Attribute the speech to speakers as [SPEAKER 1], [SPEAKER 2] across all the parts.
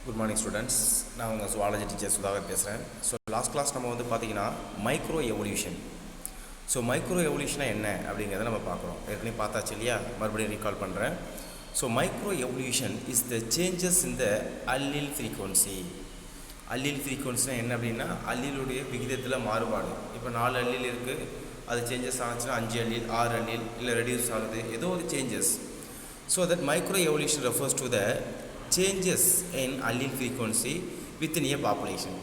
[SPEAKER 1] Good morning students. நான் உங்கள் zoology teacher Sudhakar பேசுகிறேன். ஸோ லாஸ்ட் கிளாஸ் நம்ம வந்து பார்த்திங்கன்னா மைக்ரோ எவல்யூஷன். ஸோ மைக்ரோ எவல்யூஷனாக என்ன அப்படிங்கிறத நம்ம பார்க்குறோம். ஏற்கனவே பார்த்தாச்சு இல்லையா? மறுபடியும் ரீகால் பண்ணுறேன். So micro evolution is the changes in the allele frequency. Allele ஃப்ரீக்வன்சினா என்ன அப்படின்னா அல்லீலுடைய விகிதத்தில் மாறுபாடு. இப்போ 4 அல்லீல் இருக்குது, அது சேஞ்சஸ் ஆச்சுன்னா 5 அல்லீல், 6 அல்லீல், இல்லை ரெடியூஸ் ஆகுது, ஏதோ ஒரு changes. So that micro evolution refers to the changes in allele frequency within a population.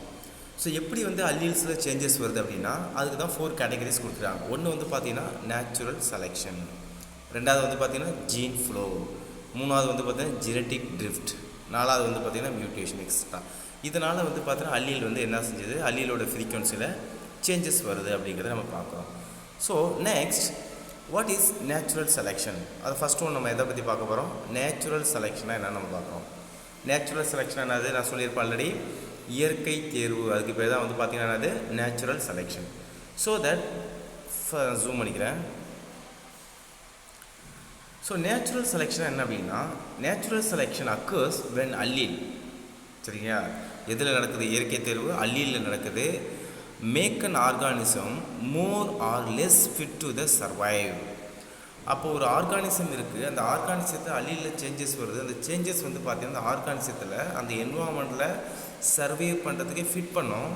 [SPEAKER 1] So எப்படி வந்து அல்லீல்ஸில் சேஞ்சஸ் வருது அப்படின்னா அதுக்கு தான் 4 கேட்டகரிஸ் கொடுக்குறாங்க. ஒன்று வந்து பார்த்தீங்கன்னா நேச்சுரல் செலெக்ஷன், ரெண்டாவது வந்து பார்த்தீங்கன்னா ஜீன் ஃப்ளோ, மூணாவது வந்து பார்த்தீங்கன்னா ஜெனட்டிக் ட்ரிஃப்ட், நாலாவது வந்து பார்த்தீங்கன்னா மியூட்டேஷன் எக்ஸ்ட்ரா. இதனால் வந்து பார்த்தீங்கன்னா அல்லீல் வந்து என்ன செஞ்சது, அல்லீலோட ஃப்ரீக்வன்சியில் சேஞ்சஸ் வருது அப்படிங்கிறத நம்ம பார்க்குறோம். So next, what is natural selection? அது ஃபஸ்ட் ஒன்று நம்ம எதை பற்றி பார்க்க போகிறோம்? நேச்சுரல் செலெக்ஷனாக என்னென்னு நம்ம பார்க்குறோம். நேச்சுரல் செலெக்ஷன் என்னது? நான் சொல்லியிருப்பேன் ஆல்ரெடி, இயற்கை தேர்வு. அதுக்கு பேர் தான் வந்து பார்த்திங்கன்னா என்னது, natural selection. So that zoom பண்ணிக்கிறேன். ஸோ நேச்சுரல் செலெக்ஷன் என்ன அப்படின்னா, natural selection occurs when allele, சரிங்களா? எதில் நடக்குது? இயற்கை தேர்வு அல்லீலில் நடக்குது. Make an organism more or less fit to the survive. அப்போது ஒரு ஆர்கானிசம் இருக்குது, அந்த ஆர்கானிசத்தை அல்லீலில் சேஞ்சஸ் வருது. அந்த சேஞ்சஸ் வந்து பார்த்திங்கன்னா அந்த ஆர்கானிசத்தில் அந்த என்வாமெண்ட்டில் சர்வைவ் பண்ணுறதுக்கு ஃபிட் பண்ணோம்.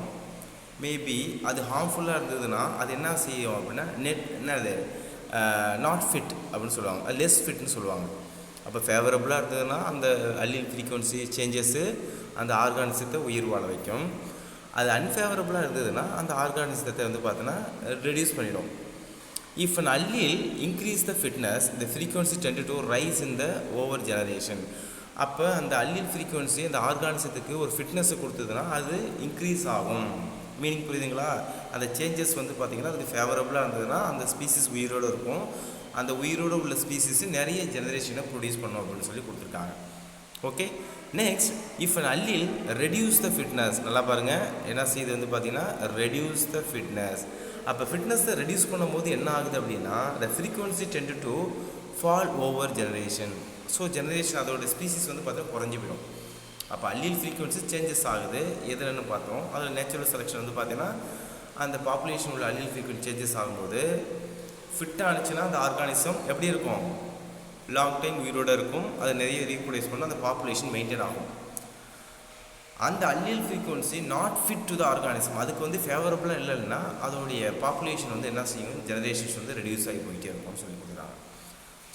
[SPEAKER 1] மேபி அது ஹார்ம்ஃபுல்லாக இருந்ததுன்னா அது என்ன செய்யும் அப்படின்னா என்னது நாட் ஃபிட் அப்படின்னு சொல்லுவாங்க, அது லெஸ் ஃபிட்னு சொல்லுவாங்க. அப்போ ஃபேவரபுளாக இருந்ததுன்னா அந்த அல்லீல் ஃப்ரீக்வன்சி சேஞ்சஸ்ஸு அந்த ஆர்கானிசத்தை உயிர் வாழ வைக்கும். அது அன்ஃபேவரபுளாக இருந்ததுன்னா அந்த ஆர்கானிசத்தை வந்து பார்த்தோன்னா ரெடியூஸ் பண்ணிடும். If an allele increase the fitness, the frequency tended to rise in the over generation. அப்போ அந்த அல்லீல் ஃப்ரீக்வன்சி அந்த ஆர்கானிசத்துக்கு ஒரு ஃபிட்னஸை கொடுத்ததுன்னா அது இன்க்ரீஸ் ஆகும். மீனிங் புரியுதுங்களா? அந்த சேஞ்சஸ் வந்து பார்த்திங்கன்னா அதுக்கு ஃபேவரபுளாக இருந்ததுன்னா அந்த ஸ்பீசிஸ் உயிரோடு இருக்கும். அந்த உயிரோடு உள்ள ஸ்பீசிஸ் நிறைய ஜெனரேஷனை ப்ரொடியூஸ் பண்ணும் அப்படின்னு சொல்லி கொடுத்துருக்காங்க. Okay, next, if an allele reduce the fitness, நல்லா பாருங்கள் என்ன செய்யுது வந்து பார்த்திங்கன்னா ரெடியூஸ் த ஃபிட்னஸ். அப்போ ஃபிட்னஸை ரெடியூஸ் பண்ணும்போது என்ன ஆகுது அப்படின்னா the frequency tent to fall over generation. So generation அதோட ஸ்பீசிஸ் வந்து பார்த்தா குறைஞ்சி போயிடும். அப்போ அல்லீல் ஃப்ரீக்வன்சி சேஞ்சஸ் ஆகுது. எதுலன்னு பார்த்தோம், அதில் நேச்சுரல் செலெக்ஷன் வந்து பார்த்தீங்கன்னா அந்த பாப்புலேஷன் உள்ள அல்லீல் ஃப்ரீக்வன்சி சேஞ்சஸ் ஆகும்போது ஃபிட்டாக ஆனிச்சுன்னா அந்த ஆர்கானிசம் எப்படி இருக்கும், லாங் டைம் உயிரோடு இருக்கும். அதை நிறைய ரீப்ரொடியூஸ் பண்ணால் அந்த பாப்புலேஷன் மெயின்டைன் ஆகும். அந்த allele frequency not fit to the organism, அதுக்கு வந்து ஃபேவரபுளாக இல்லைன்னா அதோடைய பாப்புலேஷன் வந்து என்ன செய்யும், ஜெனரேஷன்ஸ் வந்து ரெடியூஸ் ஆகி போயிட்டே இருக்கும்னு சொல்லி கொடுக்குறாங்க.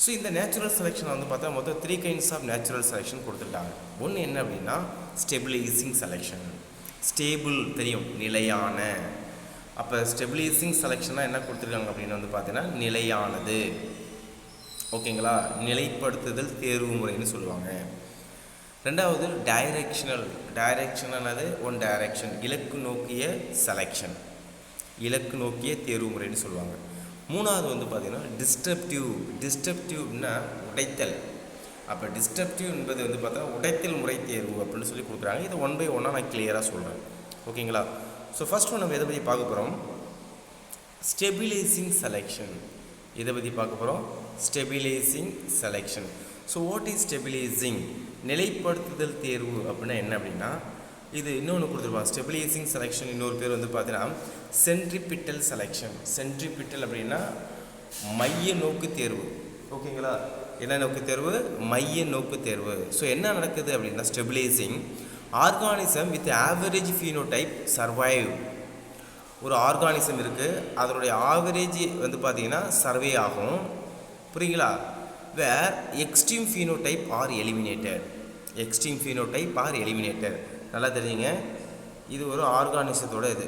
[SPEAKER 1] ஸோ இந்த நேச்சுரல் செலெக்ஷன் வந்து பார்த்தா மொத்தம் 3 கைண்ட்ஸ் ஆஃப் நேச்சுரல் செலெக்ஷன் கொடுத்துருக்காங்க. ஒன்று என்ன அப்படின்னா ஸ்டெபிலைசிங் செலெக்ஷன். ஸ்டேபிள் தெரியும், நிலையான. அப்போ ஸ்டெபிலைசிங் செலெக்ஷனாக என்ன கொடுத்துருக்காங்க அப்படின்னு வந்து பார்த்தீங்கன்னா நிலையானது. ஓகேங்களா? நிலைப்படுத்துதல் தேர்வு முறைன்னு சொல்லுவாங்க. ரெண்டாவது டைரெக்ஷனானது ஒன் டைரெக்ஷன், இலக்கு நோக்கிய செலெக்ஷன், இலக்கு நோக்கிய தேர்வு முறைன்னு சொல்லுவாங்க. மூணாவது வந்து பார்த்திங்கன்னா டிஸ்ட்ரப்டிவ்னா உடைத்தல். அப்போ டிஸ்ட்ரப்டிவ் என்பது வந்து பார்த்தா உடைத்தல் முறை தேர்வு அப்படின்னு சொல்லி கொடுக்குறாங்க. இதை 1 by 1 நான் கிளியராக சொல்கிறேன். ஓகேங்களா? ஸோ ஃபஸ்ட் ஒன் நம்ம எதை பற்றி பார்க்க போகிறோம், ஸ்டெபிலைசிங் செலெக்ஷன். இதை பற்றி பார்க்க போகிறோம், stabilising selection. So what is stabilising? நிலைப்படுத்துதல் தேர்வு அப்படின்னா என்ன அப்படின்னா இது இன்னொன்று கொடுத்துருப்பாங்க. ஸ்டெபிலைசிங் செலெக்ஷன் இன்னொரு பேர் வந்து பார்த்தீங்கன்னா சென்ட்ரிபிட்டல் செலெக்ஷன். சென்ட்ரிபிட்டல் அப்படின்னா மைய நோக்கு தேர்வு. ஓகேங்களா? என்ன நோக்கு தேர்வு? மைய நோக்கு தேர்வு. ஸோ என்ன நடக்குது அப்படின்னா stabilising organism with average phenotype survive. ஒரு ஆர்கானிசம் இருக்குது, அதனுடைய ஆவரேஜ் வந்து பார்த்திங்கன்னா சர்வே ஆகும். புரியுங்களா? Where extreme phenotype are eliminated. Extreme phenotype are eliminated. நல்லா தெரிஞ்சுங்க, இது ஒரு ஆர்கானிசத்தோட இது.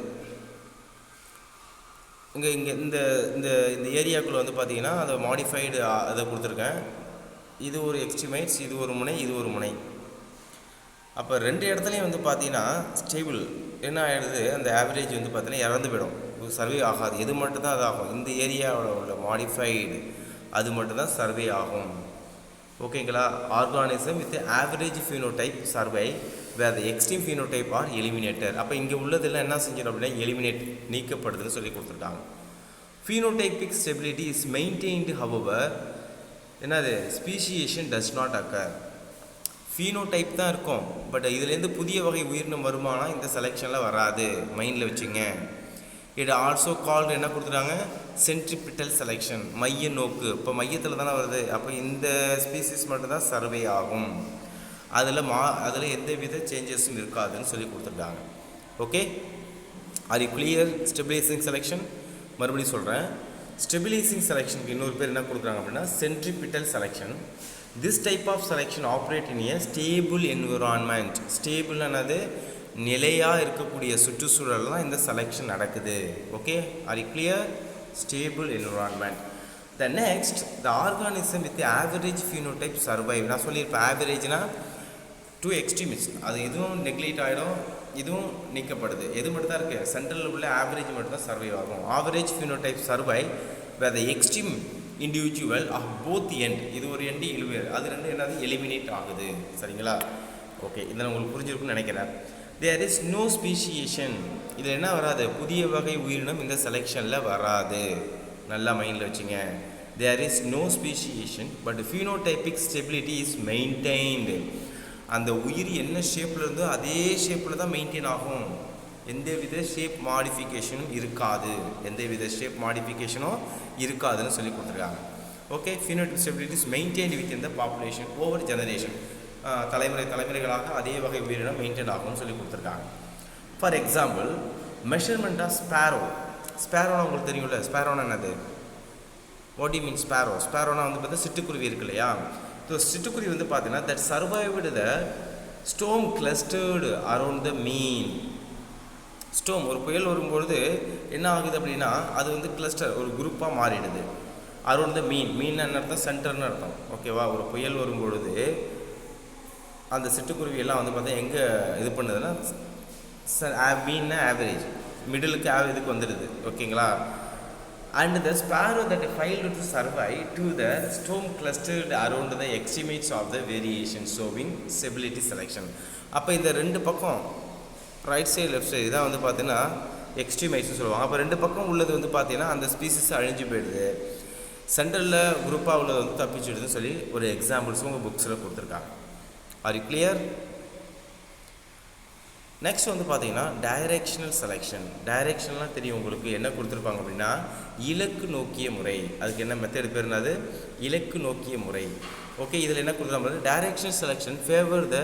[SPEAKER 1] இங்கே இந்த இந்த இந்த ஏரியாக்குள்ளே வந்து பார்த்திங்கன்னா அதை மாடிஃபைடு அதை கொடுத்துருக்கேன். இது ஒரு எக்ஸ்ட்ரீமைட்ஸ், இது ஒரு முனை, இது ஒரு முனை. அப்போ 2 இடத்துலையும் வந்து பார்த்திங்கன்னா ஸ்டேபிள் என்ன ஆகிடுது, அந்த ஆவரேஜ் வந்து பார்த்திங்கன்னா இறந்து போயிடும், சர்வே ஆகாது. எது மட்டும்தான் அது ஆகும், இந்த ஏரியாவில் உள்ள மாடிஃபைடு அது மட்டும்தான் சர்வே ஆகும். ஓகேங்களா? ஆர்கானிசம் வித் ஆவரேஜ் ஃபீனோடைப் சர்வை வேறு எக்ஸ்ட்ரீம் ஃபீனோடைப் ஆர் எலிமினேட்டர். அப்போ இங்கே உள்ளதெல்லாம் என்ன செஞ்சிடும் அப்படின்னா எலிமினேட், நீக்கப்படுதுன்னு சொல்லி கொடுத்துருக்காங்க. Phenotypic stability is maintained, however என்னது speciation does not occur. Phenotype தான் இருக்கும். பட் இதுலேருந்து புதிய வகை உயிரினம் வருமானா இந்த செலெக்ஷனில் வராது, மைண்டில் வச்சுங்க. இது ஆல்சோ கால்டு என்ன கொடுத்துட்டாங்க, சென்ட்ரிபிட்டல் செலெக்ஷன், மைய நோக்கு. இப்போ மையத்தில் தானே வருது, அப்போ இந்த ஸ்பீசிஸ் மட்டும்தான் சர்வே ஆகும், அதில் எந்த வித சேஞ்சஸும் இருக்காதுன்னு சொல்லி கொடுத்துருக்காங்க. Okay, are you clear? Stabilising selection மறுபடியும் சொல்கிறேன். ஸ்டெபிலைசிங் செலெக்ஷனுக்கு இன்னொரு பேர் என்ன கொடுக்குறாங்க அப்படின்னா centripetal selection. This type of selection operate in a stable environment. ஸ்டேபிள்னானது நிலையாக இருக்கக்கூடிய சுற்றுச்சூழல் தான் இந்த செலெக்ஷன் நடக்குது. Okay, are you clear? Stable environment. The next, the organism with average phenotype survive. நான் சொல்லியிருப்பேன் ஆவரேஜ்னா டூ எக்ஸ்ட்ரீமிஸ்ட், அது இதுவும் நெக்லெக்ட் ஆகிடும், இதுவும் நீக்கப்படுது. எது மட்டும் தான் இருக்குது, சென்ட்ரலில் உள்ள ஆவரேஜ் மட்டும் தான் சர்வைவ் ஆகும். Average phenotype survive where the extreme individual of both end. இது ஒரு எண்டு, அது ரெண்டு என்னது எலிமினேட் ஆகுது. சரிங்களா? ஓகே, இதில் உங்களுக்கு புரிஞ்சிருக்குன்னு நினைக்கிறேன். There is no speciation. இதில் என்ன வராது, புதிய வகை உயிரினம் இந்த செலெக்ஷனில் வராது. நல்லா மைண்டில் வச்சுங்க. There is no speciation but phenotypic stability is maintained. அந்த உயிர் என்ன ஷேப்பில் இருந்தோ அதே ஷேப்பில் தான் மெயின்டைன் ஆகும். எந்தவித ஷேப் மாடிஃபிகேஷனும் இருக்காது, எந்தவித ஷேப் மாடிஃபிகேஷனும் இருக்காதுன்னு சொல்லி கொடுத்துருக்காங்க. Okay, phenotypic stability is maintained within the population over generation. தலைமுறைகளாக அதே வகை உயிரினம் மெயின்டைன் ஆகும்னு சொல்லி கொடுத்துருக்காங்க. For example, measurement of sparrow. ஸ்பேரோனா உங்களுக்கு தெரியும்ல, ஸ்பேரோனா என்னது? What you mean sparrow? ஸ்பேரோனா வந்து பார்த்தா சிட்டுக்குருவி இருக்கு இல்லையா? ஸோ சிட்டுக்குருவி வந்து பார்த்தீங்கன்னா that survived the storm clustered around the mean. Storm, ஒரு புயல் வரும்பொழுது என்ன ஆகுது அப்படின்னா அது வந்து கிளஸ்டர், ஒரு குரூப்பாக மாறிடுது. அரவுண்ட் த மீன், மீன் என்ன அர்த்தம், சென்டர்னு அர்த்தம். ஓகேவா? ஒரு புயல் வரும்பொழுது அந்த சிட்டுக்குருவி எல்லாம் வந்து பார்த்தா எங்கே இது பண்ணுதுன்னா மீன்னா ஆவரேஜ் மிடிலுக்கு இதுக்கு வந்துடுது. ஓகேங்களா? And the sparrow that failed to survive to the storm clustered around the extremes of the variation showing stability selection. அப்போ இந்த ரெண்டு பக்கம் ரைட் சைடு லெஃப்ட் சைடு தான் வந்து பார்த்தீங்கன்னா எக்ஸ்ட்ரீமேட்ஸ்னு சொல்லுவாங்க. அப்போ ரெண்டு பக்கம் உள்ளது வந்து பார்த்தீங்கன்னா அந்த ஸ்பீசிஸ் அழிஞ்சு போயிடுது, சென்டரில் குரூப்பாக உள்ளது வந்து தப்பிச்சுடுதுன்னு சொல்லி ஒரு எக்ஸாம்பிள்ஸும் உங்கள் புக்ஸில் கொடுத்துருக்காங்க. R you clear? நெக்ஸ்ட் வந்து பார்த்தீங்கன்னா டைரெக்ஷனல் செலெக்ஷன். டைரெக்ஷன்லாம் தெரியும் உங்களுக்கு, என்ன கொடுத்துருப்பாங்க அப்படின்னா இலக்கு நோக்கிய முறை. அதுக்கு என்ன மெத்தட் பேர் என்னது? இலக்கு நோக்கிய முறை. ஓகே, இதில் என்ன கொடுத்துருப்பாங்க, directional selection favour the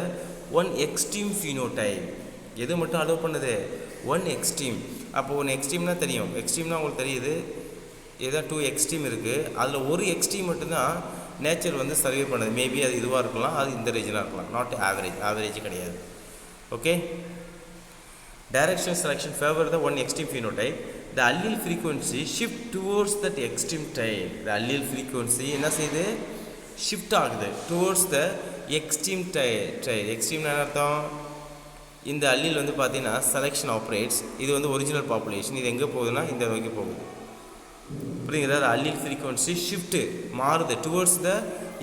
[SPEAKER 1] one extreme phenotype. எது மட்டும் அலோவ் பண்ணுது? One extreme. அப்போ ஒன் எக்ஸ்ட்ரீம்னா தெரியும், எக்ஸ்ட்ரீம்னா உங்களுக்கு தெரியுது, ஏதோ டூ எக்ஸ்ட்ரீம் இருக்குது, அதில் ஒரு எக்ஸ்ட்ரீம் மட்டும்தான் நேச்சர் வந்து சர்வே பண்ணுது. மேபி அது இதுவாக இருக்கலாம், அது இந்த ரீஜனாக இருக்கலாம், நாட் ஆவரேஜ், ஆவரேஜ் கிடையாது. Okay, directional selection favor the one extreme phenotype. The allele frequency shift towards that extreme type. The allele frequency என்ன செய்யுது? ஷிஃப்ட் ஆகுது towards the extreme type. extreme என்ன அர்த்தம்? இந்த அல்லீல் வந்து பார்த்தீங்கன்னா செலெக்ஷன் ஆப்ரேட்ஸ். இது வந்து ஒரிஜினல் பாப்புலேஷன், இது எங்கே போகுதுன்னா இந்த நோக்கி போகுது. புரியுங்களா? அல்லீல் ஃப்ரீக்வன்சி ஷிஃப்ட்டு மாறுது டுவர்ட்ஸ் த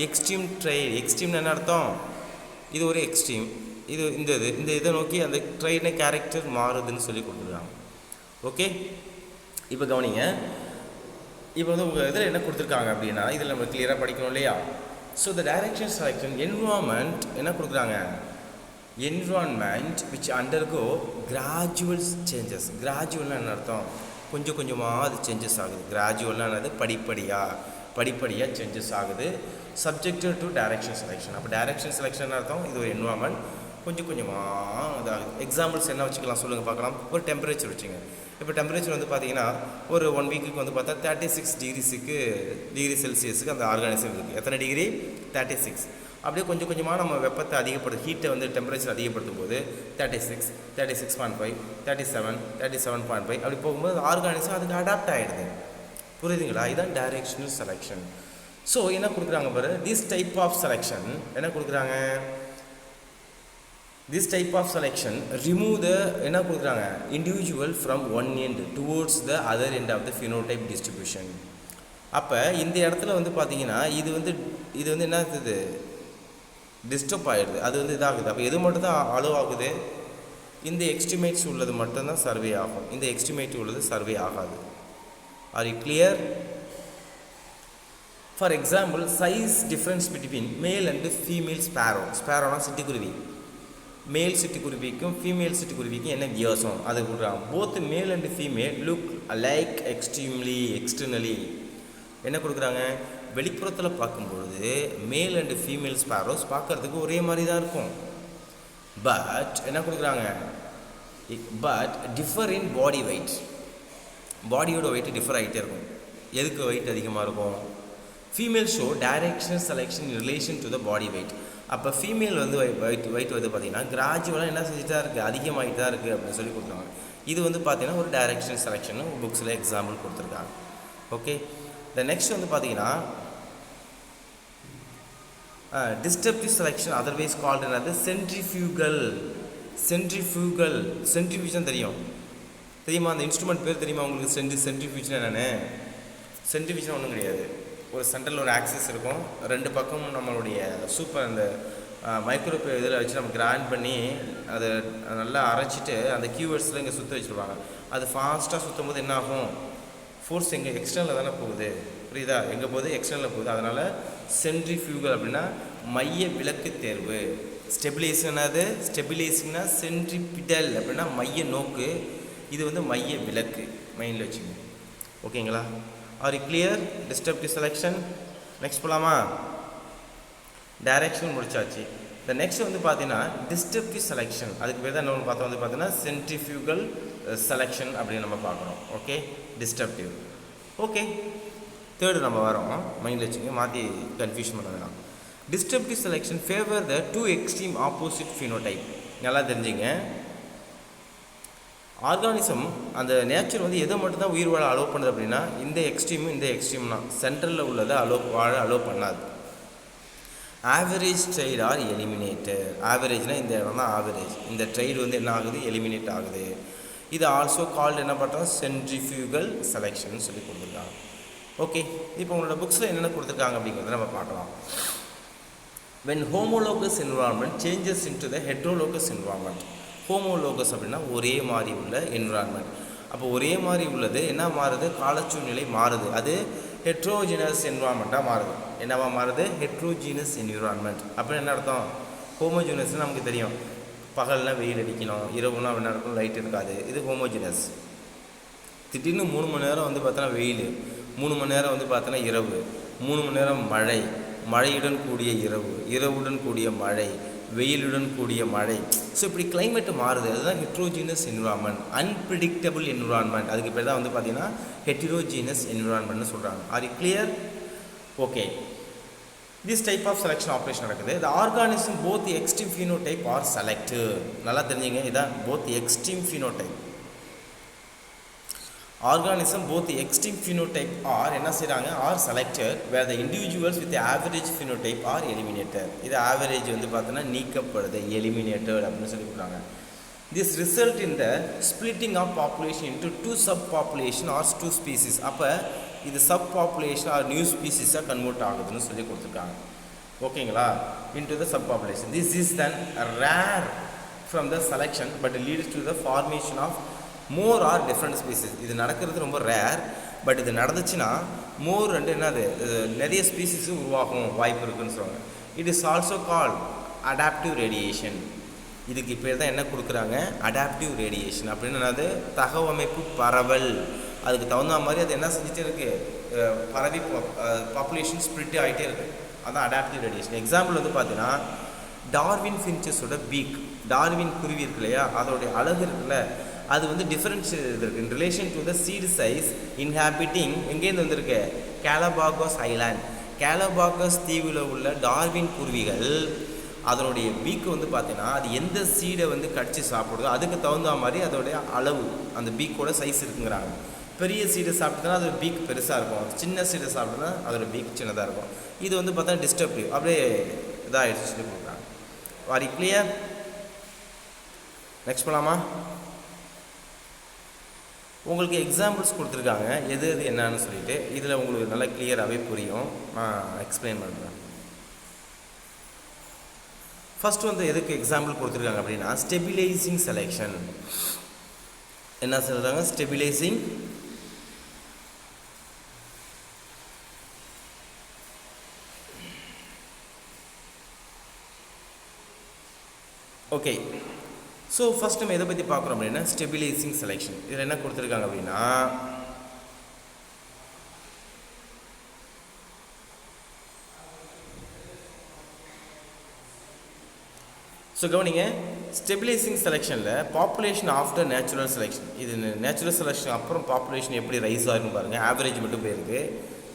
[SPEAKER 1] எக்ஸ்ட்ரீம் ட்ரைல். எக்ஸ்ட்ரீம்னு என்ன அர்த்தம்? இது ஒரு எக்ஸ்ட்ரீம், இது இந்த இதை நோக்கி அந்த ட்ரெயினை கேரக்டர் மாறுதுன்னு சொல்லி கொடுத்துருக்காங்க. ஓகே, இப்போ கவனிங்க. இப்போ வந்து உங்கள் இதில் என்ன கொடுத்துருக்காங்க அப்படின்னா இதில் நம்ம கிளியராக படிக்கணும் இல்லையா? So the direction selection environment என்ன கொடுக்குறாங்க? Environment which undergo gradual changes. கிராஜுவல்னால் என்ன அர்த்தம்? கொஞ்சம் கொஞ்சமாக அது சேஞ்சஸ் ஆகுது. கிராஜுவல்னால் என்னது? படிப்படியாக சேஞ்சஸ் ஆகுது. Subjected to direction selection. அப்போ டைரக்ஷன் செலெக்ஷன் அர்த்தம் இது ஒரு என்விரான்மெண்ட் கொஞ்சம் கொஞ்சமாக இதாகுது. எக்ஸாம்பிள்ஸ் என்ன வச்சுக்கலாம் சொல்லுங்கள் பார்க்கலாம். ஒரு டெம்பரேச்சர் வச்சுங்க. இப்போ டெம்பரேச்சர் வந்து பார்த்தீங்கன்னா ஒரு 1 வீக்குக்கு வந்து பார்த்தா 36 டிகிரி செல்சியஸுக்கு அந்த ஆர்கானிசம் இருக்குது. எத்தனை டிகிரி? 36. அப்படியே கொஞ்சம் கொஞ்சமாக நம்ம வெப்பத்தை அதிகப்படுத்தும், ஹீட்டை வந்து டெம்பரேச்சர் அதிகப்படுத்தும் போது 36, 36.5, 37, 37.5 அப்படி போகும்போது ஆர்கானிசம் அதுக்கு அடாப்ட் ஆகிடுது. புரியுதுங்களா? இதுதான் டைரெக்ஷனல் செலெக்ஷன். ஸோ என்ன கொடுக்குறாங்க பாரு, திஸ் டைப் ஆஃப் செலெக்ஷன் என்ன கொடுக்குறாங்க? This type of selection remove the என்ன கொடுக்குறாங்க? Individual from one end towards the other end of the phenotype distribution. அப்போ இந்த இடத்துல வந்து பார்த்தீங்கன்னா இது வந்து என்ன ஆகுது? டிஸ்டர்ப் ஆகிடுது, அது வந்து இதாகுது. அப்போ எது மட்டும் தான் அலோவ் ஆகுது? இந்த எக்ஸ்டிமேட்ஸ் உள்ளது மட்டும்தான் சர்வே ஆகும், இந்த எக்ஸ்டிமேட் உள்ளது சர்வே ஆகாது. Are you clear? For example size difference between male and female sparrow. ஸ்பேரோனா சிட்டுக்குருவி. மேல் சிட்டுக்குருவிக்கும் ஃபீமேல் சிட்டுக்குருவிக்கும் என்ன வித்தியாசம் அது கொடுக்குறாங்க. போத் மேல் and female look like externally. என்ன கொடுக்குறாங்க, வெளிப்புறத்தில் பார்க்கும்பொழுது மேல் அண்ட் ஃபீமேல் ஸ்பேரோஸ் பார்க்குறதுக்கு ஒரே மாதிரி தான் இருக்கும். பட் என்ன கொடுக்குறாங்க, but differ in body weight. பாடியோட வெயிட் டிஃபர் ஆகிட்டே இருக்கும். எதுக்கு வெயிட் அதிகமாக இருக்கும்? Female show directional selection in relation to the body weight. அப்போ ஃபீமேல் வந்து வெயிட் வந்து பார்த்திங்கன்னா கிராஜுவலாக என்ன செஞ்சுட்டு தான் இருக்குது, அதிகமாகிட்டு தான் இருக்குது அப்படின்னு சொல்லி கொடுத்தாங்க. இது வந்து பார்த்திங்கன்னா ஒரு டைரக்ஷனல் செலெக்ஷன் புக்ஸில் எக்ஸாம்பிள் கொடுத்துருக்காங்க. ஓகே, த நெக்ஸ்ட் வந்து பார்த்திங்கன்னா டிஸ்டர்ப்டிவ் செலெக்ஷன் அதர்வைஸ் கால்டு என்னது, சென்ட்ரிஃபியூகல். சென்ட்ரிஃபியூஜன் தெரியுமா? அந்த இன்ஸ்ட்ருமெண்ட் பேர் தெரியுமா உங்களுக்கு? சென்ட்ரிஃபியூஜன் என்னென்னு? சென்ட்ரிஃபியூஜன் ஒன்றும் கிடையாது. ஒரு சென்டரில் ஒரு ஆக்சிஸ் இருக்கும், ரெண்டு பக்கமும் நம்மளுடைய சூப்பர் அந்த மைக்ரோ இதில் வச்சு நம்ம கிரைண்ட் பண்ணி அதை நல்லா அரைச்சிட்டு அந்த கீவேர்ட்ஸில் இங்கே சுற்ற வச்சுருவாங்க. அது ஃபாஸ்ட்டாக சுற்றும் போது என்ன ஆகும், ஃபோர்ஸ் எங்கே எக்ஸ்டர்னலில் தானே போகுது, புரியுதா? எங்கே போகுது, எக்ஸ்டர்னலில் போகுது. அதனால் சென்ட்ரிஃபியூகல் அப்படின்னா மைய விலக்கு தேர்வு. ஸ்டெபிலைசிங்னா சென்ட்ரிபிடல் அப்படின்னா மைய நோக்கு, இது வந்து மைய விலக்கு. மைண்டில் வச்சுக்கோங்க. ஓகேங்களா? Are clear? Disruptive selection. Next போகலாமா? டைரக்ஷன் முடிச்சாச்சு. இந்த நெக்ஸ்ட் வந்து பார்த்தீங்கன்னா டிஸ்டர்ப்டிவ் செலெக்ஷன். அதுக்கு பேர் தான் என்ன பார்த்தோம் வந்து பார்த்தீங்கன்னா சென்ட்ரிஃபியூகல் செலெக்ஷன் அப்படின்னு நம்ம பார்க்குறோம். ஓகே, டிஸ்டர்ப்டிவ். ஓகே, தேர்டு நம்ம வரோம். மைண்டில் வச்சுங்க, மாற்றி கன்ஃபியூஷன் பண்ண வேணாம். Disruptive selection favour the two extreme opposite phenotype. நல்லா தெரிஞ்சுங்க. ஆர்கானிசம் அந்த நேச்சர் வந்து எதை மட்டும்தான் உயிர் வாழ அலோவ் பண்ணுது அப்படின்னா இந்த எக்ஸ்ட்ரீம்னா சென்ட்ரலில் உள்ளதை அலோவ் பண்ணாது. Average trait are eliminated. ஆவரேஜ்னால் இந்த இடம் தான் ஆவரேஜ். இந்த ட்ரைடு வந்து என்ன ஆகுது, எலிமினேட் ஆகுது. இது ஆல்சோ கால்டு என்ன பண்ணுறோம், சென்ட்ரிஃபியூகல் செலெக்ஷன் சொல்லி கொடுத்துருக்காங்க. ஓகே, இப்போ உங்களோட புக்ஸில் என்னென்ன கொடுத்துருக்காங்க அப்படிங்கிறத நம்ம பார்க்கலாம். when homologous environment changes into the heterologous environment. Homologous அப்படின்னா ஒரே மாதிரி உள்ள என்விரான்மெண்ட். அப்போ ஒரே மாதிரி உள்ளது என்ன மாறுது, காலச்சூழ்நிலை மாறுது. அது ஹெட்ரோஜினஸ் என்விரான்மெண்ட்டாக மாறுது. என்னவா மாறுது, ஹெட்ரோஜினஸ் என்விரான்மெண்ட். அப்படின்னு என்ன அர்த்தம்? ஹோமோஜினஸ்ன்னு நமக்கு தெரியும், பகலில் வெயில் அடிக்கணும், இரவுனா என்ன இருக்கும், லைட் இருக்காது. இது ஹோமோஜினஸ். திடீர்னு 3 மணி நேரம் வந்து பார்த்தோன்னா வெயில், 3 மணி நேரம் வந்து பார்த்தோன்னா இரவு, 3 மணி நேரம் மழை, மழையுடன் கூடிய இரவு, இரவுடன் கூடிய மழை, வெயிலுடன் கூடிய மழை. ஸோ இப்படி கிளைமேட்டு மாறுது. அதுதான் ஹெட்ரோஜீனஸ் என்விரான்மெண்ட், அன்பிரிடிக்டபிள் என்விரான்மெண்ட். அதுக்கு பேர் தான் வந்து பார்த்தீங்கன்னா ஹெட்ரோஜீனஸ் என்விரான்மெண்ட்னு சொல்கிறாங்க. Are you clear? Okay, this type of selection operation நடக்குது. The organism both extreme phenotype are selected. நல்லா தெரிஞ்சுங்க, இதான் both extreme phenotype. Organism both extreme phenotype are என்ன செய்கிறாங்க, are selected where the individuals with average phenotype are eliminated. இது average வந்து பார்த்தோன்னா நீக்கப்படுது, எலிமினேட்டட் அப்படின்னு சொல்லி கொடுக்குறாங்க. This result in the splitting of population into 2 sub population or 2 species. அப்போ இது சப் பாப்புலேஷன் ஆர் நியூ ஸ்பீசிஸாக கன்வெர்ட் ஆகுதுன்னு சொல்லி கொடுத்துருக்காங்க. ஓகேங்களா? Into the sub population. This is then rare from the selection but leads to the formation of more or different species. இது நடக்கிறது ரொம்ப ரேர், பட் இது நடந்துச்சுன்னா மோர் ரெண்டு என்னது நிறைய ஸ்பீசிஸு உருவாகும் வாய்ப்பு இருக்குதுன்னு சொல்லுவாங்க. It is also called adaptive radiation. இதுக்கு பேர் தான் என்ன கொடுக்குறாங்க, அடாப்டிவ் ரேடியேஷன். அப்படின்னு என்னது, தகவமைப்பு பரவல். அதுக்கு தகுந்த மாதிரி அது என்ன செஞ்சுட்டே இருக்குது, பரவி பாப்புலேஷன் ஸ்ப்ரிட் ஆகிட்டே இருக்குது. அதுதான் அடாப்டிவ் ரேடியேஷன். எக்ஸாம்பிள் வந்து பார்த்தீங்கன்னா டார்வின் ஃபின்ச்சஸோட பீக், டார்வின் குருவி இருக்கு இல்லையா, அதோடைய அழகு இருக்குல்ல, அது வந்து டிஃப்ரென்ஸ் இருக்குது in relation to the seed size inhabiting. எங்கேருந்து வந்திருக்கு, கேலபாகோஸ் ஐலாண்ட். கேலபாகோஸ் தீவில் உள்ள டார்வின் குருவிகள் அதனுடைய பீக்கு வந்து பார்த்தீங்கன்னா அது எந்த சீடை வந்து கடிச்சு சாப்பிடுதோ அதுக்கு தகுந்த மாதிரி அதோடைய அளவு, அந்த பீக்கோட சைஸ் இருக்குங்கிறாங்க. பெரிய சீடை சாப்பிட்டதுனா அதோட பீக் பெருசாக இருக்கும், சின்ன சீடை சாப்பிட்டதுனா அதோட பீக் சின்னதாக இருக்கும். இது வந்து பார்த்தா டிஸ்டர்ப்டிவ், அப்படியே இதாகிடுச்சு சொல்லி கொடுக்குறாங்க. வாரி கிளியர்? நெக்ஸ்ட் போகலாமா? உங்களுக்கு எக்ஸாம்பிள்ஸ் கொடுத்துருக்காங்க எது எது என்னன்னு சொல்லிட்டு. இதில் உங்களுக்கு நல்லா கிளியராகவே புரியும், நான் எக்ஸ்பிளைன் பண்ணுறேன். ஃபஸ்ட்டு வந்து எதுக்கு எக்ஸாம்பிள் கொடுத்துருக்காங்க அப்படின்னா ஸ்டெபிலைசிங் செலெக்ஷன். என்ன சொல்கிறாங்க, ஸ்டெபிலைசிங் ஓகே. ஸோ ஃபஸ்ட் நம்ம எதை பற்றி பார்க்குறோம் அப்படின்னா ஸ்டெபிலைசிங் செலெக்ஷன். இதில் என்ன கொடுத்துருக்காங்க அப்படின்னா ஸோ கவனிங்க, ஸ்டெபிலைசிங் செலெக்ஷனில் பாப்புலேஷன் ஆஃப்டர் நேச்சுரல் செலெக்ஷன். இது நேச்சுரல் செலெக்ஷன் அப்புறம் பாப்புலேஷன் எப்படி ரைஸ் ஆகுன்னு பாருங்கள். ஆவரேஜ் மட்டும் போயிருக்கு.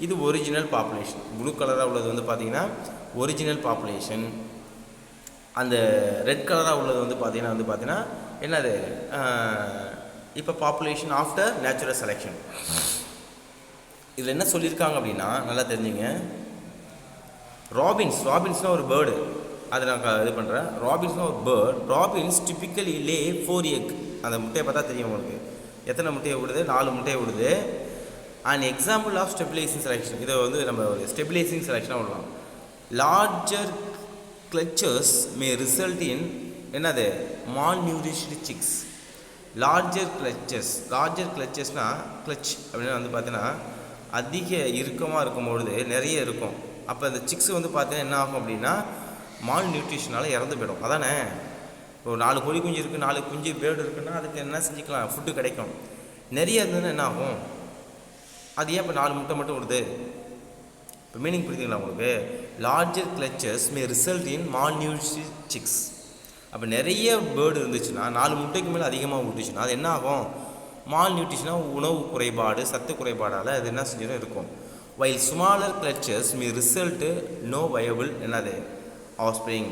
[SPEAKER 1] இது ஒரிஜினல் பாப்புலேஷன். ப்ளூ கலராக உள்ளது வந்து பார்த்திங்கன்னா ஒரிஜினல் பாப்புலேஷன். அந்த ரெட் கலராக உள்ளது வந்து பார்த்திங்கன்னா என்னது இப்போ பாப்புலேஷன் ஆஃப்டர் நேச்சுரல் செலெக்ஷன். இதில் என்ன சொல்லியிருக்காங்க அப்படின்னா நல்லா தெரிஞ்சுங்க. ராபின்ஸ்னால் ஒரு பேர்டு, அதை நான் இது பண்ணுறேன். ராபின்ஸ்னால் ஒரு பேர்ட். ராபின்ஸ் டிப்பிக்கலி லே 4 எக். அந்த முட்டையை பார்த்தா தெரியும் உங்களுக்கு எத்தனை முட்டையை விடுது. 4 முட்டையை விடுது. And example of stabilising selection. இதை வந்து நம்ம ஒரு ஸ்டெபிலைசிங் செலெக்ஷனாக விடலாம். Larger clutches may result in என்னது மால்நியூரிஷ்டு சிக்ஸ். லார்ஜர் கிளச்சஸ்னால் கிளச் அப்படின்னா வந்து பார்த்தீங்கன்னா அதிக இறுக்கமாக இருக்கும்பொழுது நிறைய இருக்கும். அப்போ அந்த சிக்ஸ் வந்து பார்த்தீங்கன்னா என்ன ஆகும் அப்படின்னா மால் நியூட்ரிஷனால் இறந்து போயிடும். அதானே இப்போ 4 கோழி குஞ்சு இருக்குது, 4 குஞ்சு பேர்டு இருக்குன்னா அதுக்கு என்ன செஞ்சுக்கலாம், ஃபுட்டு கிடைக்கும். நிறைய இருந்ததுன்னா என்ன ஆகும், அது ஏன் இப்போ 4 முட்டை மட்டும் விடுது? இப்போ மீனிங் புரியுதுங்களா உங்களுக்கு? Larger clutches may result in malnourished chicks. அப்போ நிறைய பேர்டு இருந்துச்சுன்னா 4 முட்டைக்கு மேலே அதிகமாக விட்டுச்சுன்னா அது என்ன ஆகும், மால் நியூட்ரிஷனாக உணவு குறைபாடு, சத்து குறைபாடால் அது என்ன செஞ்சிடும் இருக்கும். வைல் ஸ்மாலர் கிளச்சர்ஸ் மே ரிசல்ட்டு நோ வயபிள் என்னது offspring.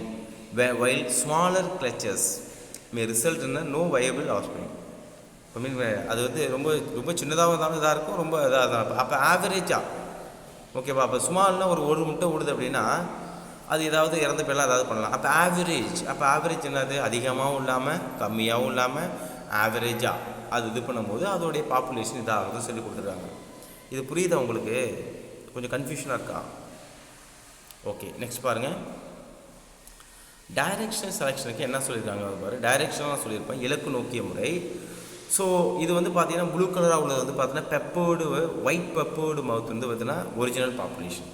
[SPEAKER 1] While smaller clutches may result in no viable offspring. I mean அது வந்து ரொம்ப சின்னதாக இருந்தாலும் இதாக இருக்கும், ரொம்ப இதாக இருந்தாலும். அப்போ ஆவரேஜாக ஓகேவா? அப்போ ஸ்மால்னா ஒரு முட்டை விடுது அப்படின்னா அது ஏதாவது இறந்த பேர்லாம் ஏதாவது பண்ணலாம். அப்போ ஆவரேஜ் என்னது, அதிகமாகவும் இல்லாமல் கம்மியாகவும் இல்லாமல் ஆவரேஜாக அது இது பண்ணும்போது அதோடைய பாப்புலேஷன் இதாகுதுன்னு சொல்லி கொடுத்துருக்காங்க. இது புரியுதா உங்களுக்கு? கொஞ்சம் கன்ஃபியூஷனாக இருக்கா? ஓகே, நெக்ஸ்ட் பாருங்கள். டைரெக்ஷனல் செலெக்ஷனுக்கு என்ன சொல்லியிருக்காங்க பாரு. டைரெக்ஷனாக சொல்லியிருப்பேன், இலக்கு நோக்கிய முறை. ஸோ இது வந்து பார்த்தீங்கன்னா ப்ளூ கலராக உள்ளது வந்து பார்த்தீங்கன்னா பெப்பர்டு ஒயிட் பெப்பர்டு மவுத் வந்து பார்த்தீங்கன்னா ஒரிஜினல் பாப்புலேஷன்.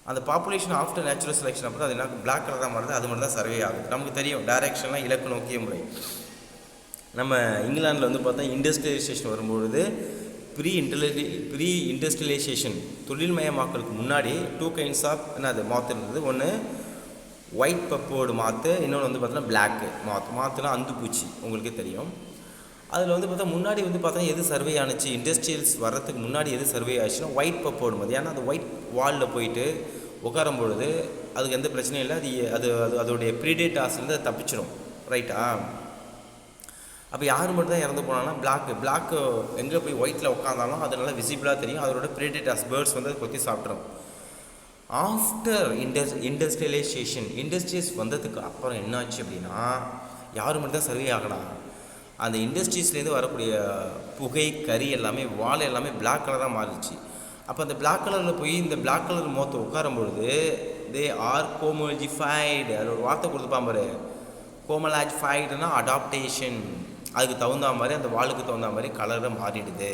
[SPEAKER 1] அந்த பாப்புலேஷன் ஆஃப்டர் நேச்சுரல் செலெக்ஷன் அப்புறம் அது என்ன பிளாக் கலராக மாறுது, அது மட்டும் தான் சர்வே ஆகுது. நமக்கு தெரியும் டைரெக்ஷன்லாம் இலக்கு நோக்கிய முறை. நம்ம இங்கிலாந்தில் வந்து பார்த்தா இண்டஸ்ட்ரியலைசேஷன் வரும்பொழுது ப்ரீ இண்டஸ்ட்ரியலைசேஷன் தொழில்மயமாக்கலுக்கு முன்னாடி 2 kinds ஆஃப் என்னது மாத்து இருந்தது. ஒன்று ஒயிட் பெப்பர்டு மாற்று, இன்னொன்று வந்து பார்த்தீங்கன்னா பிளாக்கு மாற்றுனா அந்துப்பூச்சி, உங்களுக்கே தெரியும். அதில் வந்து பார்த்தா முன்னாடி வந்து பார்த்தா எது சர்வே ஆணுச்சு, இண்டஸ்ட்ரியல்ஸ் வர்றதுக்கு முன்னாடி எது சர்வே ஆச்சுன்னா ஒயிட் பெப்பர்டு மாதிரி. ஏன்னா அந்த ஒயிட் வாலில் போயிட்டு உட்காரும் பொழுது அதுக்கு எந்த பிரச்சனையும் இல்லை, அது அதோடைய ப்ரீடேட்டாஸ்லேருந்து அது தப்பிச்சிடும். ரைட்டா? அப்போ யார் மட்டும் தான் இறந்து போனாங்கன்னா பிளாக்கு எங்கே போய் ஒயிட்டில் உட்காந்தாலும் அது நல்லா விசிபிளாக தெரியும். அதோட ப்ரீடேட்டாஸ் பேர்ட்ஸ் வந்து அதை கொத்தி சாப்பிட்றோம். ஆஃப்டர் இண்டஸ்ட்ரியலைசேஷன் இண்டஸ்ட்ரீஸ் வந்ததுக்கு அப்புறம் என்னாச்சு அப்படின்னா யார் மட்டும் தான் சர்வே ஆகலாம், அந்த இண்டஸ்ட்ரீஸ்லேருந்து வரக்கூடிய புகை கறி எல்லாமே வாழை எல்லாமே பிளாக் கலராக மாறிடுச்சு. அப்போ அந்த பிளாக் கலரில் போய் இந்த பிளாக் கலர் மொத்தம் உட்காரும் பொழுது தே ஆர் கோமோஜிஃபைடு. அது ஒரு வார்த்தை கொடுத்துப்பான் பாரு, கோமலாஜிஃபைடுனா அடாப்டேஷன். அதுக்கு தகுந்த மாதிரி அந்த வாளுக்கு தகுந்த மாதிரி கலரை மாறிடுது.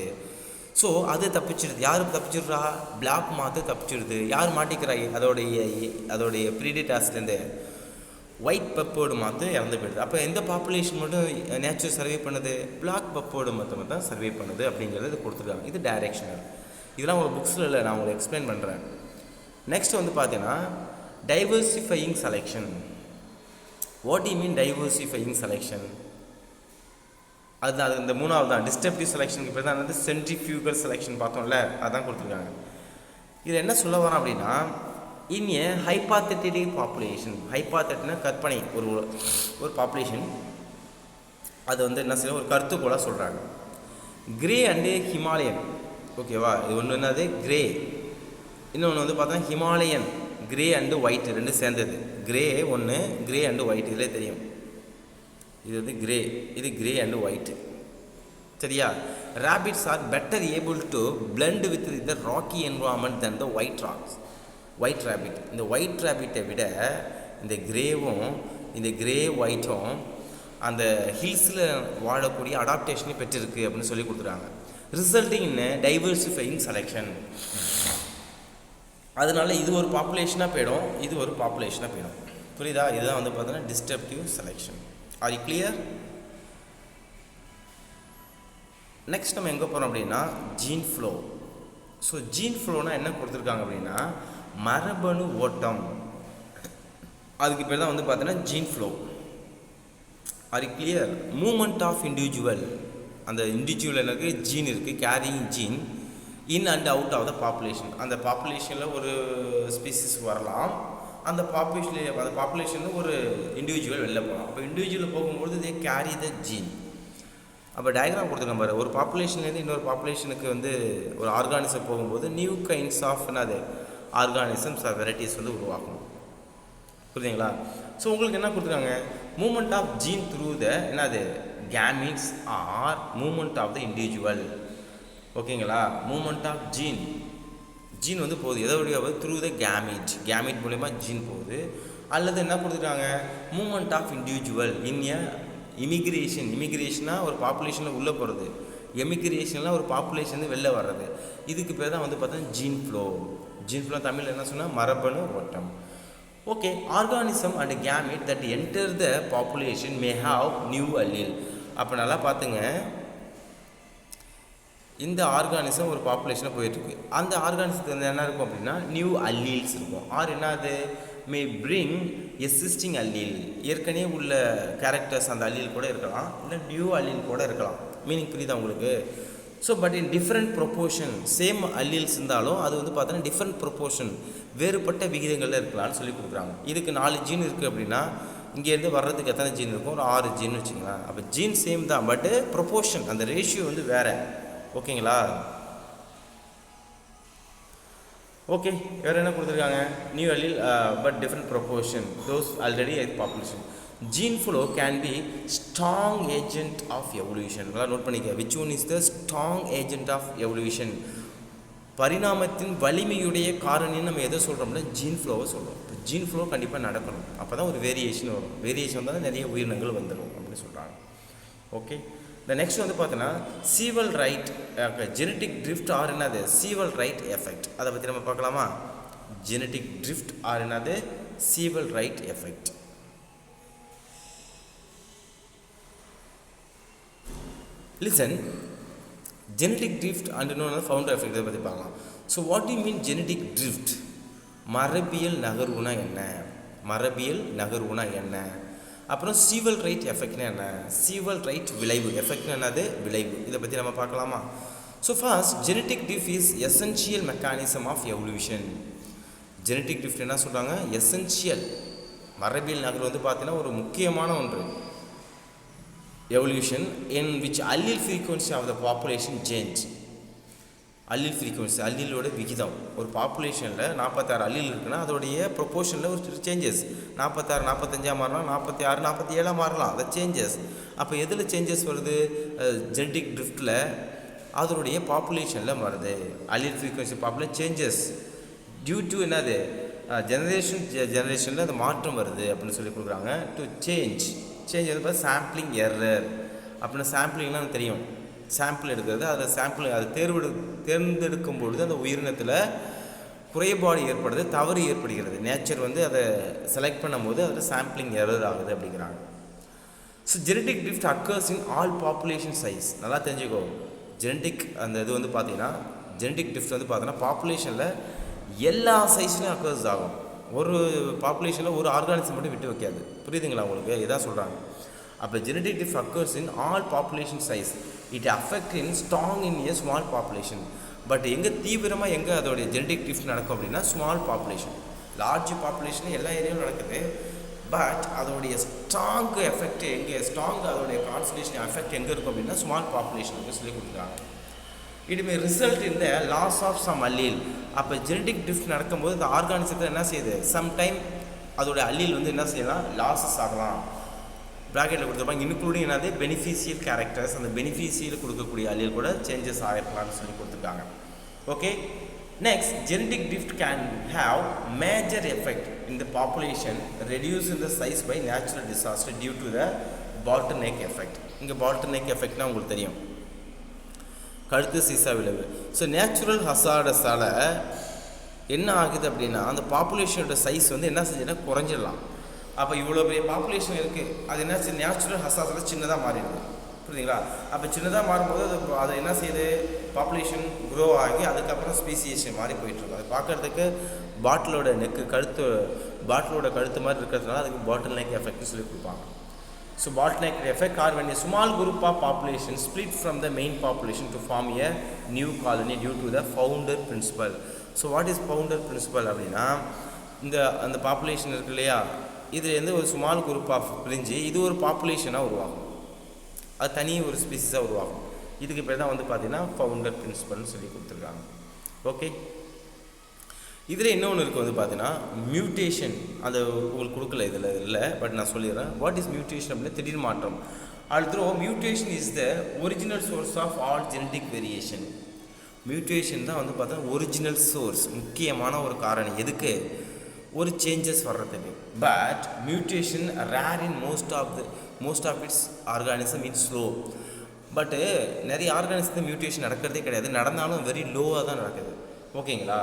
[SPEAKER 1] ஸோ அது தப்பிச்சிடுது. யாருக்கு தப்பிச்சிடுறா? பிளாக் மாற்று தப்பிச்சிடுது. யார் மாட்டிக்கிறா? அதோடைய ப்ரீடேட்டாஸ்லேருந்து ஒயிட் பெப்பர்டு மாற்று இறந்து போயிடுது. அப்போ எந்த பாப்புலேஷன் மட்டும் நேச்சுரல் சர்வே பண்ணுது? பிளாக் பெப்பர்டு மட்டும் தான் சர்வே பண்ணுது அப்படிங்கிறது கொடுத்துருக்காங்க. இது டைரெக்ஷனல். இதெல்லாம் உங்கள் புக்ஸில் இல்லை, நான் உங்களுக்கு எக்ஸ்பிளைன் பண்ணுறேன். நெக்ஸ்ட் வந்து பார்த்தீங்கன்னா டைவர்சிஃபையிங் selection. What you mean டைவர்சிஃபையிங் selection? அது இந்த மூணாவது தான் டிஸ்டர்ப்டிவ் செலெக்ஷனுக்கு பேர் தான் வந்து சென்ட்ரிஃபியூகல் செலெக்ஷன் பார்த்தோம்ல, அதான் கொடுத்துருக்காங்க. இதில் என்ன சொல்ல வரோம் அப்படின்னா இன் ஏ ஹைபாத்தட்டிக் பாப்புலேஷன். ஹைபாத்தட்னா கற்பனை, ஒரு பாப்புலேஷன். அது வந்து என்ன செய்ய ஒரு கருத்துக்கோளாக சொல்கிறாங்க. Grey and Himalayan. ஓகேவா? இது ஒன்று என்னது கிரே, இன்னொன்று வந்து பார்த்தோன்னா ஹிமாலயன். கிரே அண்டு ஒயிட் ரெண்டு சேர்ந்தது. கிரே ஒன்று, கிரே அண்டு ஒயிட் இதிலே தெரியும். இது வந்து கிரே, இது கிரே அண்டு ஒயிட். சரியா? Rabbits are better able to blend with the rocky environment then the white rabbit. இந்த ஒயிட் ரேபிட்டை விட இந்த கிரேவும் இந்த கிரே ஒயிட்டும் அந்த ஹில்ஸில் வாழக்கூடிய அடாப்டேஷனை பெற்றிருக்கு அப்படின்னு சொல்லி கொடுத்துருக்காங்க. ரிசல்ட்டிங் இன் டைவர்சிஃபையிங் செலெக்ஷன். அதனால இது ஒரு பாப்புலேஷனாக போயிடும், இது ஒரு பாப்புலேஷனாக போயிடும். புரியுதா? இதுதான் வந்து பார்த்தீங்கன்னா disruptive selection. Are you clear? Next நம்ம எங்கே போகிறோம் அப்படின்னா ஜீன் ஃப்ளோ. ஸோ ஜீன் ஃப்ளோனால் என்ன கொடுத்துருக்காங்க அப்படின்னா மரபணு ஓட்டம். அதுக்கு பேர் தான் வந்து பார்த்தீங்கன்னா gene flow. Are you clear? Movement of individual. அந்த இண்டிவிஜுவல் எனக்கு ஜீன் இருக்குது, carrying gene in and out of the population. அந்த பாப்புலேஷனில் ஒரு ஸ்பீசிஸ் வரலாம், அந்த பாப்புலேஷனில் ஒரு இண்டிவிஜுவல் வெளில போகலாம். அப்போ இண்டிவிஜுவல் போகும்போது தே கேரி த ஜீன். அப்போ டயக்ராம் கொடுத்துருக்கோம் பாரு. ஒரு பாப்புலேஷன்லேருந்து இன்னொரு பாப்புலேஷனுக்கு வந்து ஒரு ஆர்கானிசம் போகும்போது நியூ கைண்ட்ஸ் ஆஃப் என்னது ஆர்கானிசம்ஸ் வெரைட்டிஸ் வந்து உருவாக்கும். புரியுதுங்களா? ஸோ உங்களுக்கு என்ன கொடுத்துருக்காங்க? Movement of gene through the என்னது gametes or movement of the individual. ஓகேங்களா? மூமெண்ட் ஆஃப் ஜீன் வந்து போகுது எதை வழியாக? த்ரூ த கேமிட் மூலயமா ஜீன் போகுது. அல்லது என்ன கொடுத்துருக்காங்க? Movement of individual in a இமிக்ரேஷனாக ஒரு பாப்புலேஷனில் உள்ளே போகிறது, எமிக்ரேஷனில் ஒரு பாப்புலேஷன் வெளில வர்றது. இதுக்கு பேர் தான் வந்து பார்த்தீங்கன்னா ஜீன் ஃப்ளோ. ஜீன் ஃப்ளோ தமிழில் என்ன சொன்னால் மரபணு ஓட்டம். Okay. Organism and gamete that enter the population may have new allele. அப்போ நல்லா பார்த்துங்க, இந்த ஆர்கானிசம் ஒரு பாப்புலேஷனில் போயிட்டுருக்கு. அந்த ஆர்கானிசத்துக்கு வந்து என்ன இருக்கும் அப்படின்னா நியூ அல்லீல்ஸ் இருக்கும். ஆர் என்னது மே பிரிங் எக்ஸிஸ்டிங் அல்லீல். ஏற்கனவே உள்ள கேரக்டர்ஸ் அந்த அல்லீல் கூட இருக்கலாம், இல்லை நியூ அல்லீல் கூட இருக்கலாம். மீனிங் புரியுதா உங்களுக்கு? So but in different proportion. Same alleles இருந்தாலும் அது வந்து பார்த்தோன்னா டிஃப்ரெண்ட் ப்ரொப்போர்ஷன், வேறுபட்ட விகிதங்களில் இருக்கலாம்னு சொல்லி கொடுக்குறாங்க. இதுக்கு 4 ஜீன் இருக்குது அப்படின்னா இங்கேருந்து வர்றதுக்கு எத்தனை ஜீன் இருக்கும்? ஒரு 6 ஜீன் வச்சுங்களேன். அப்போ ஜீன் சேம் தான், பட்டு ப்ரொப்போர்ஷன் அந்த ரேஷியோ வந்து வேறு. ஓகேங்களா? ஓகே. வேறு என்ன கொடுத்துருக்காங்க? New allele but different proportion those already population. Gene flow can be strong agent of evolution. நல்லா நோட் பண்ணிக்க. Which one is the strong agent of evolution? பரிணாமத்தின் வலிமையுடைய காரணின்னு நம்ம எதை சொல்கிறோம்னா ஜீன் ஃப்ளோவை சொல்கிறோம். இப்போ ஜீன் ஃப்ளோ கண்டிப்பாக நடக்கணும், அப்போ தான் ஒரு வேரியேஷன் வரும். வேரியேஷன் வந்தால் நிறைய உயிரினங்கள் வந்துடும் அப்படின்னு சொல்கிறாங்க. ஓகே. இந்த நெக்ஸ்ட் வந்து பார்த்தோன்னா சீவல் ரைட் ஜெனட்டிக் ட்ரிஃப்ட் ஆர் என்னது சீவல் ரைட் எஃபெக்ட். அதை பற்றி நம்ம பார்க்கலாமா? ஜெனட்டிக் ட்ரிஃப்ட் ஆர் என்னது Sewall Wright effect. Listen, genetic drift and இன்னொன்று ஃபவுண்டர் எஃபெக்ட் இதை பற்றி பார்க்கலாம். So what you mean genetic drift? மரபியல் நகர்வுனா என்ன? மரபியல் நகர்வுனா என்ன? அப்புறம் சீவல் ரைட் எஃபெக்ட்னா என்ன? சீவல் ரைட் விளைவு. எஃபெக்ட்னா என்னது? விளைவு. இதை பற்றி நம்ம பார்க்கலாமா? So first genetic drift is essential mechanism of evolution. Genetic drift என்ன சொல்கிறாங்க? எசென்ஷியல். மரபியல் நகர்வு வந்து பார்த்தீங்கன்னா ஒரு முக்கியமான ஒன்று. Evolution in which allele frequency of the population change. Allele frequency, அல்லீலோட விகிதம். ஒரு பாப்புலேஷனில் 46 அல்லீல் இருக்குன்னா அதோடைய ப்ரொப்போர்ஷனில் ஒரு சேஞ்சஸ். 46 45 மாறலாம், 46 47 மாறலாம். அது சேஞ்சஸ். அப்போ எதில் சேஞ்சஸ் வருது? ஜெனட்டிக் ட்ரிஃப்டில் அதனுடைய பாப்புலேஷனில் வருது. Allele frequency population changes due to என்னது ஜெனரேஷனில் அது மாற்றம் வருது அப்படின்னு சொல்லி கொடுக்குறாங்க. டு சேஞ்ச் வந்து சாம்பிளிங் எரர் அப்படின்னா சாம்பிளிங்லாம் தெரியும். சாம்பிள் எடுக்கிறது, அதை சாம்பிள் அது தேர்ந்தெடுக்கும் பொழுது அந்த உயிரினத்தில் குறைபாடு ஏற்படுது, தவறு ஏற்படுகிறது. நேச்சர் வந்து அதை செலக்ட் பண்ணும்போது அதில் சாம்பிளிங் எரர் ஆகுது அப்படிங்கிறாங்க. So genetic drift occurs in all population size. நல்லா தெரிஞ்சுக்கோ. ஜெனட்டிக் அந்த இது வந்து பார்த்தீங்கன்னா ஜெனட்டிக் ட்ரிஃப்ட் வந்து பார்த்தீங்கன்னா பாப்புலேஷனில் எல்லா சைஸ்லையும் அக்கர்ஸ் ஆகும். ஒரு பாப்புலேஷனில் ஒரு ஆர்கானிசம் மட்டும் விட்டு வைக்காது. புரியுதுங்களா உங்களுக்கு? இதான் சொல்கிறாங்க. அப்போ genetic drift occurs in all population size. It affect in strong in A small population. But எங்கே தீவிரமாக எங்கே அதோடைய ஜெனட்டிக் ட்ரிஃப்ட் நடக்கும் அப்படின்னா ஸ்மால் பாப்புலேஷன். லார்ஜ் பாப்புலேஷன் எல்லா ஏரியாவும் நடக்குது. பட் அதோடைய ஸ்ட்ராங் எஃபெக்ட் எங்கே, ஸ்ட்ராங் அதோடைய கான்சன்ட்ரேஷன் எஃபெக்ட் எங்கே இருக்கும் அப்படின்னா ஸ்மால் பாப்புலேஷனுக்கு சொல்லி கொடுக்குறாங்க. It may result in the loss of some allele. அப்போ ஜெனட்டிக் ட்ரிஃப்ட் நடக்கும்போது இந்த ஆர்கானிசத்தில் என்ன செய்யுது? சம்டைம் அதோடைய அல்லீல் வந்து என்ன செய்யலாம்? லாஸஸ் ஆகலாம். ப்ராக்கெட்டில் கொடுத்துருப்பாங்க இன்க்ளூடிங் என்னது பெனிஃபிஷியல் கேரக்டர்ஸ். அந்த பெனிஃபிஷியல் கொடுக்கக்கூடிய அல்லீல் கூட சேஞ்சஸ் ஆகிருக்கலாம்னு சொல்லி கொடுத்துருக்காங்க. Okay. Next, genetic drift can have major effect in the population reduce in the size by natural disaster due to the bottleneck effect. இங்கே பால்டர்நெக் எஃபெக்ட்னா உங்களுக்கு தெரியும், கழுத்து சீசா விளைவு. ஸோ நேச்சுரல் ஹசார்டஸால் என்ன ஆகுது அப்படின்னா அந்த பாப்புலேஷனோட சைஸ் வந்து என்ன செஞ்சுன்னா குறைஞ்சிடலாம். அப்போ இவ்வளோ பெரிய பாப்புலேஷன் இருக்குது, அது என்ன நேச்சுரல் ஹசாஸில் சின்னதாக மாறிடுது. புரியுதுங்களா? அப்போ சின்னதாக மாறும்போது அது என்ன செய்யுது, பாப்புலேஷன் க்ரோ ஆகி அதுக்கப்புறம் ஸ்பீசியேஷன் மாதிரி போயிட்டுருக்கும். அது பார்க்குறதுக்கு பாட்டிலோட கழுத்து மாதிரி இருக்கிறதுனால அதுக்கு பாட்டில் நெக் எஃபெக்ட்னு சொல்லி கொடுப்பாங்க. So bottleneck effect are when a small group of population split from the main population to form a new colony due to the founder principle. So what is founder principle அப்படின்னா, அந்த population இருக்கு இல்லையா, இதுலேருந்து ஒரு small group of பிரிஞ்சு இது ஒரு பாப்புலேஷனாக உருவாகும், அது தனி ஒரு ஸ்பீசிஸாக உருவாகும். இதுக்கு பேர் தான் வந்து பார்த்தீங்கன்னா ஃபவுண்டர் பிரின்சிபல்னு சொல்லி கொடுத்துருக்காங்க. ஓகே, இதில் இன்னொன்று இருக்குது வந்து பார்த்தீங்கன்னா மியூட்டேஷன். அது உங்களுக்கு கொடுக்கல இதில் இல்லை, பட் நான் சொல்லிடுறேன். வாட் இஸ் மியூட்டேஷன் அப்படின்னா திடீர் மாற்றம். Although mutation is the original source of all genetic variation. Mutation தான் வந்து பார்த்தா ஒரிஜினல் சோர்ஸ், முக்கியமான ஒரு காரணம் எதுக்கு, ஒரு சேஞ்சஸ் வர்றதுக்கு. But mutation rare in most of its organism in slow. But நிறைய ஆர்கானிசத்தில் மியூட்டேஷன் நடக்கிறதே கிடையாது, நடந்தாலும் வெரி லோவாக தான் நடக்குது. ஓகேங்களா?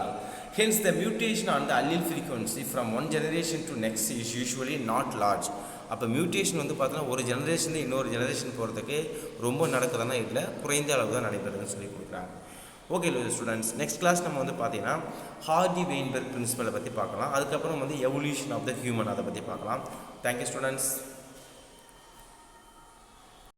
[SPEAKER 1] Hence the mutation on the allele frequency from one generation to next is usually not large. அப்போ மியூட்டேஷன் வந்து பார்த்தீங்கன்னா ஒரு ஜெனரேஷன் இன்னொரு ஜெனரேஷன் போகிறதுக்கு ரொம்ப நடக்குதுன்னா இல்லை, குறைந்த அளவு தான் நடைபெறுதுன்னு சொல்லி கொடுக்குறாங்க. ஓகே ஸ்டூடெண்ட்ஸ், நெக்ஸ்ட் கிளாஸ் நம்ம வந்து பார்த்தீங்கன்னா ஹார்டி-வெயின்பெர்க் பிரின்சிபலை பற்றி பார்க்கலாம். அதுக்கப்புறம் வந்து எவல்யூஷன் ஆஃப் த ஹியூமன் அதை பற்றி பார்க்கலாம். Thank you students.